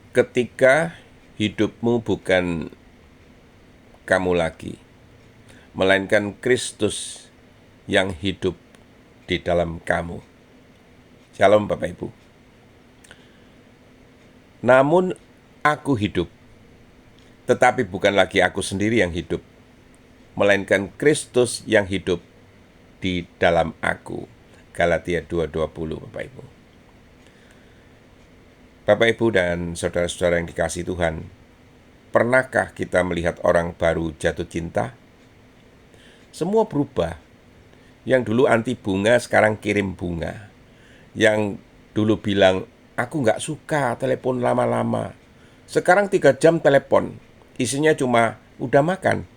Ketika hidupmu bukan kamu lagi, melainkan Kristus yang hidup di dalam kamu. Shalom Bapak Ibu. Namun aku hidup, tetapi bukan lagi aku sendiri yang hidup, melainkan Kristus yang hidup di dalam aku. Galatia 2:20 Bapak Ibu. Bapak Ibu dan saudara-saudara yang dikasihi Tuhan, pernahkah kita melihat orang baru jatuh cinta? Semua berubah. Yang dulu anti bunga sekarang kirim bunga. Yang dulu bilang, aku nggak suka telepon lama-lama, sekarang 3 jam telepon. Isinya cuma, udah makan?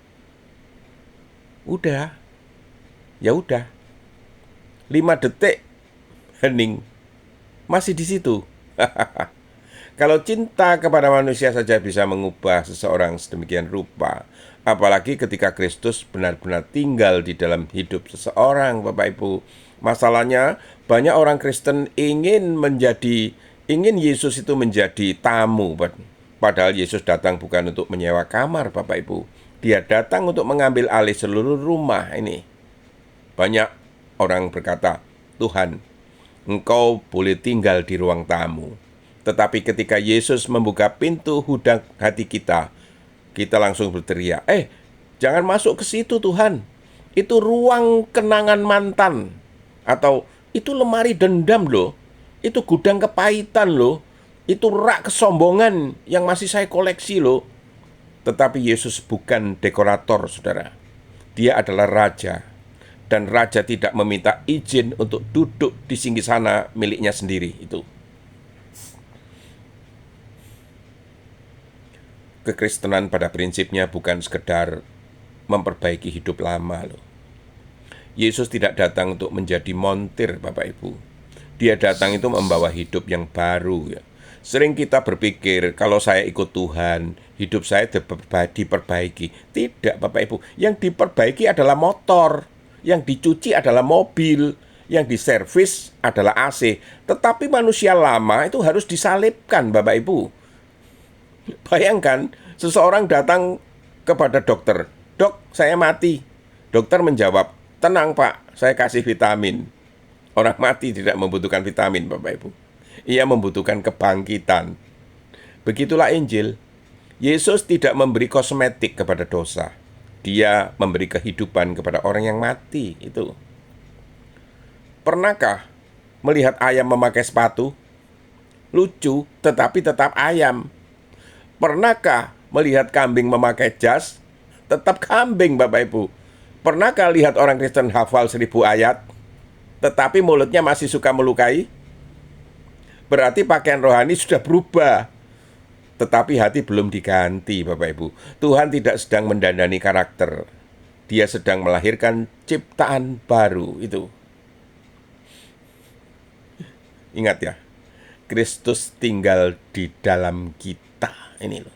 Udah. Ya udah. 5 detik, hening. Masih di situ. Kalau cinta kepada manusia saja bisa mengubah seseorang sedemikian rupa, apalagi ketika Kristus benar-benar tinggal di dalam hidup seseorang, Bapak Ibu. Masalahnya, banyak orang Kristen ingin Yesus itu menjadi tamu. Padahal Yesus datang bukan untuk menyewa kamar, Bapak Ibu. Dia datang untuk mengambil alih seluruh rumah ini. Banyak orang berkata, Tuhan, Engkau boleh tinggal di ruang tamu. Tetapi ketika Yesus membuka pintu hudang hati kita, kita langsung berteriak, jangan masuk ke situ Tuhan. Itu ruang kenangan mantan. Atau itu lemari dendam loh. Itu gudang kepahitan loh. Itu rak kesombongan yang masih saya koleksi loh. Tetapi Yesus bukan dekorator, saudara. Dia adalah Raja. Dan Raja tidak meminta izin untuk duduk di singgasana miliknya sendiri itu. Kekristenan pada prinsipnya bukan sekedar memperbaiki hidup lama loh. Yesus tidak datang untuk menjadi montir, Bapak Ibu. Dia datang itu membawa hidup yang baru ya. Sering kita berpikir kalau saya ikut Tuhan, hidup saya diperbaiki. Tidak, Bapak Ibu. Yang diperbaiki adalah motor, yang dicuci adalah mobil, yang diservis adalah AC. Tetapi manusia lama itu harus disalibkan, Bapak Ibu. Bayangkan, seseorang datang kepada dokter, "Dok, saya mati." Dokter menjawab, "Tenang Pak, saya kasih vitamin." Orang mati tidak membutuhkan vitamin, Bapak Ibu. Ia membutuhkan kebangkitan. Begitulah Injil. Yesus tidak memberi kosmetik kepada dosa. Dia memberi kehidupan kepada orang yang mati. Itu. Pernahkah melihat ayam memakai sepatu? Lucu, tetapi tetap ayam. Pernahkah melihat kambing memakai jas? Tetap kambing, Bapak Ibu. Pernahkah lihat orang Kristen hafal 1000 ayat, tetapi mulutnya masih suka melukai? Berarti pakaian rohani sudah berubah, tetapi hati belum diganti, Bapak Ibu. Tuhan tidak sedang mendandani karakter. Dia sedang melahirkan ciptaan baru itu. Ingat ya, Kristus tinggal di dalam kita. Ini loh.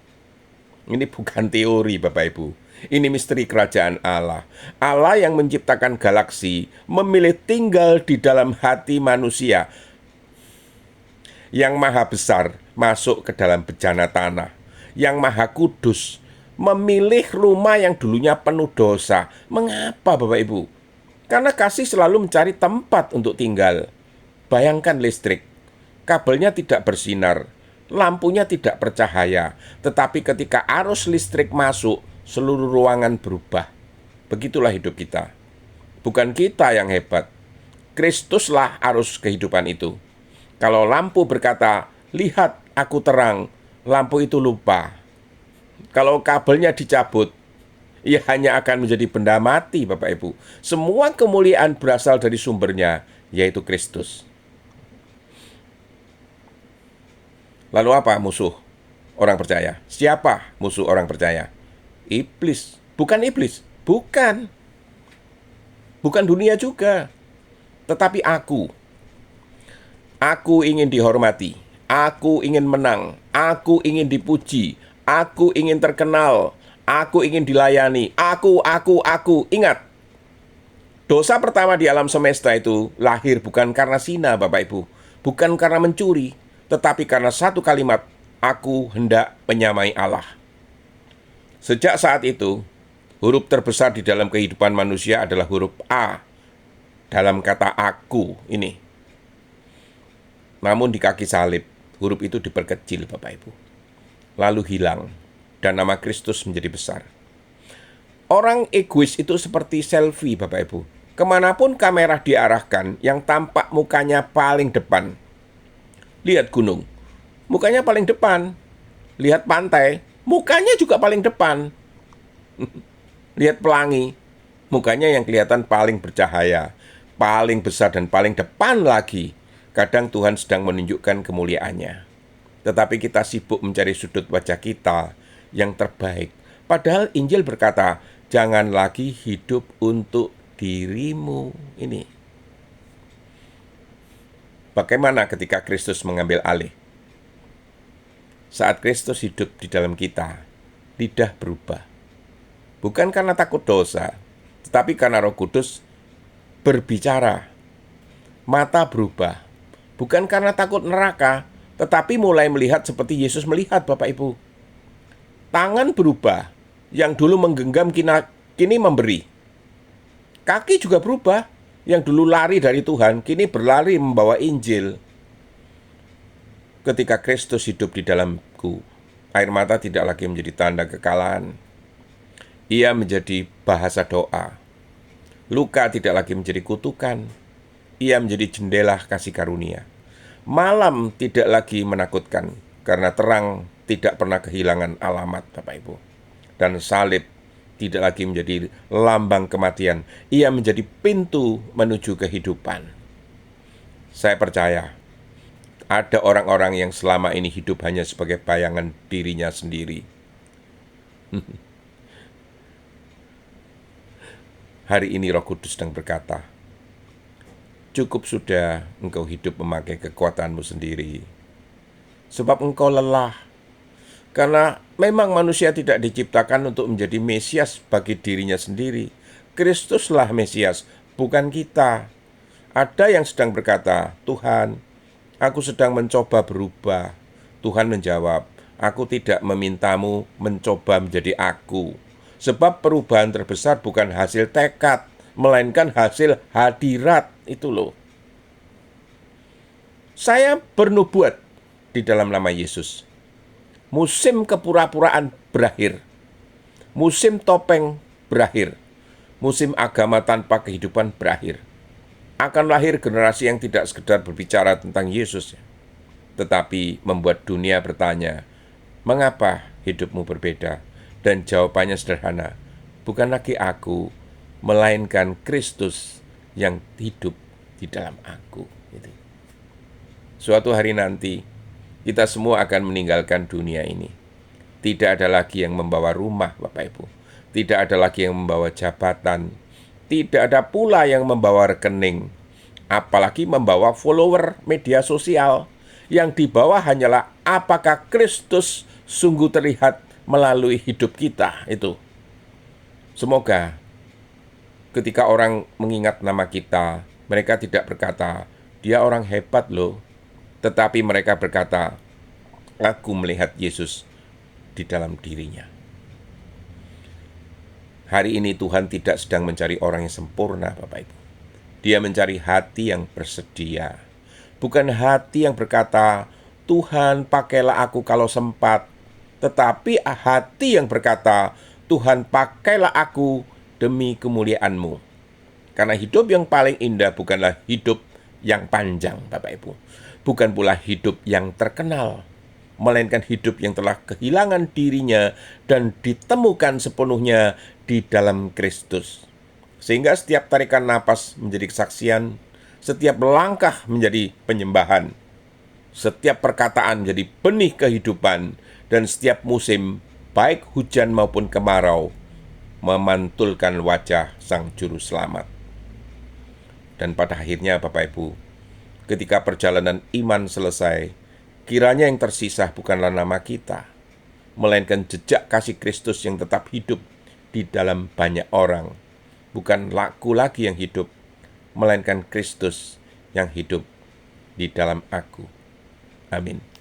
Ini bukan teori, Bapak Ibu. Ini misteri kerajaan Allah. Allah yang menciptakan galaksi memilih tinggal di dalam hati manusia. Yang maha besar masuk ke dalam bejana tanah. Yang maha kudus memilih rumah yang dulunya penuh dosa. Mengapa, Bapak Ibu? Karena kasih selalu mencari tempat untuk tinggal. Bayangkan listrik. Kabelnya tidak bersinar, lampunya tidak bercahaya, tetapi ketika arus listrik masuk, seluruh ruangan berubah. Begitulah hidup kita. Bukan kita yang hebat. Kristuslah arus kehidupan itu. Kalau lampu berkata, "Lihat, aku terang," lampu itu lupa. Kalau kabelnya dicabut, ia hanya akan menjadi benda mati, Bapak Ibu. Semua kemuliaan berasal dari sumbernya, yaitu Kristus. Lalu apa musuh orang percaya? Siapa musuh orang percaya? Iblis. Bukan iblis. Bukan. Bukan dunia juga. Tetapi aku. Aku ingin dihormati. Aku ingin menang. Aku ingin dipuji. Aku ingin terkenal. Aku ingin dilayani. Aku. Ingat. Dosa pertama di alam semesta itu lahir bukan karena zina, Bapak Ibu. Bukan karena mencuri. Tetapi karena satu kalimat, aku hendak menyamai Allah. Sejak saat itu, huruf terbesar di dalam kehidupan manusia adalah huruf A dalam kata aku ini. Namun di kaki salib, huruf itu diperkecil, Bapak Ibu. Lalu hilang, dan nama Kristus menjadi besar. Orang egois itu seperti selfie, Bapak Ibu. Kemanapun kamera diarahkan, yang tampak mukanya paling depan. Lihat gunung, mukanya paling depan. Lihat pantai, mukanya juga paling depan. Lihat pelangi, mukanya yang kelihatan paling bercahaya, paling besar dan paling depan lagi. Kadang Tuhan sedang menunjukkan kemuliaannya. Tetapi kita sibuk mencari sudut wajah kita yang terbaik. Padahal Injil berkata, jangan lagi hidup untuk dirimu. Ini. Bagaimana ketika Kristus mengambil alih? Saat Kristus hidup di dalam kita, lidah berubah. Bukan karena takut dosa, tetapi karena Roh Kudus berbicara. Mata berubah. Bukan karena takut neraka, tetapi mulai melihat seperti Yesus melihat, Bapak Ibu. Tangan berubah. Yang dulu menggenggam kini memberi. Kaki juga berubah. Yang dulu lari dari Tuhan, kini berlari membawa Injil. Ketika Kristus hidup di dalamku, air mata tidak lagi menjadi tanda kekalahan. Ia menjadi bahasa doa. Luka tidak lagi menjadi kutukan. Ia menjadi jendela kasih karunia. Malam tidak lagi menakutkan, karena terang tidak pernah kehilangan alamat, Bapak Ibu. Dan salib tidak lagi menjadi lambang kematian. Ia menjadi pintu menuju kehidupan. Saya percaya, ada orang-orang yang selama ini hidup hanya sebagai bayangan dirinya sendiri. Hari ini Roh Kudus sedang berkata, cukup sudah engkau hidup memakai kekuatanmu sendiri. Sebab engkau lelah. Karena memang manusia tidak diciptakan untuk menjadi Mesias bagi dirinya sendiri. Kristuslah Mesias, bukan kita. Ada yang sedang berkata, Tuhan, aku sedang mencoba berubah. Tuhan menjawab, aku tidak memintamu mencoba menjadi aku. Sebab perubahan terbesar bukan hasil tekad, melainkan hasil hadirat. Itu loh. Saya bernubuat di dalam nama Yesus. Musim kepura-puraan berakhir. Musim topeng berakhir. Musim agama tanpa kehidupan berakhir. Akan lahir generasi yang tidak sekedar berbicara tentang Yesus, tetapi membuat dunia bertanya, mengapa hidupmu berbeda? Dan jawabannya sederhana, bukan lagi aku, melainkan Kristus yang hidup di dalam aku. Suatu hari nanti, kita semua akan meninggalkan dunia ini. Tidak ada lagi yang membawa rumah, Bapak Ibu. Tidak ada lagi yang membawa jabatan. Tidak ada pula yang membawa rekening. Apalagi membawa follower media sosial. Yang dibawa hanyalah apakah Kristus sungguh terlihat melalui hidup kita. Itu. Semoga ketika orang mengingat nama kita, mereka tidak berkata, dia orang hebat loh. Tetapi mereka berkata, aku melihat Yesus di dalam dirinya. Hari ini Tuhan tidak sedang mencari orang yang sempurna, Bapak Ibu. Dia mencari hati yang bersedia. Bukan hati yang berkata, Tuhan pakailah aku kalau sempat. Tetapi hati yang berkata, Tuhan pakailah aku demi kemuliaan-Mu. Karena hidup yang paling indah bukanlah hidup yang panjang, Bapak Ibu. Bukan pula hidup yang terkenal, melainkan hidup yang telah kehilangan dirinya dan ditemukan sepenuhnya di dalam Kristus. Sehingga setiap tarikan napas menjadi kesaksian, setiap langkah menjadi penyembahan, setiap perkataan menjadi benih kehidupan, dan setiap musim, baik hujan maupun kemarau, memantulkan wajah Sang Juru Selamat. Dan pada akhirnya, Bapak Ibu, ketika perjalanan iman selesai, kiranya yang tersisa bukanlah nama kita, melainkan jejak kasih Kristus yang tetap hidup di dalam banyak orang. Bukan aku lagi yang hidup, melainkan Kristus yang hidup di dalam aku. Amin.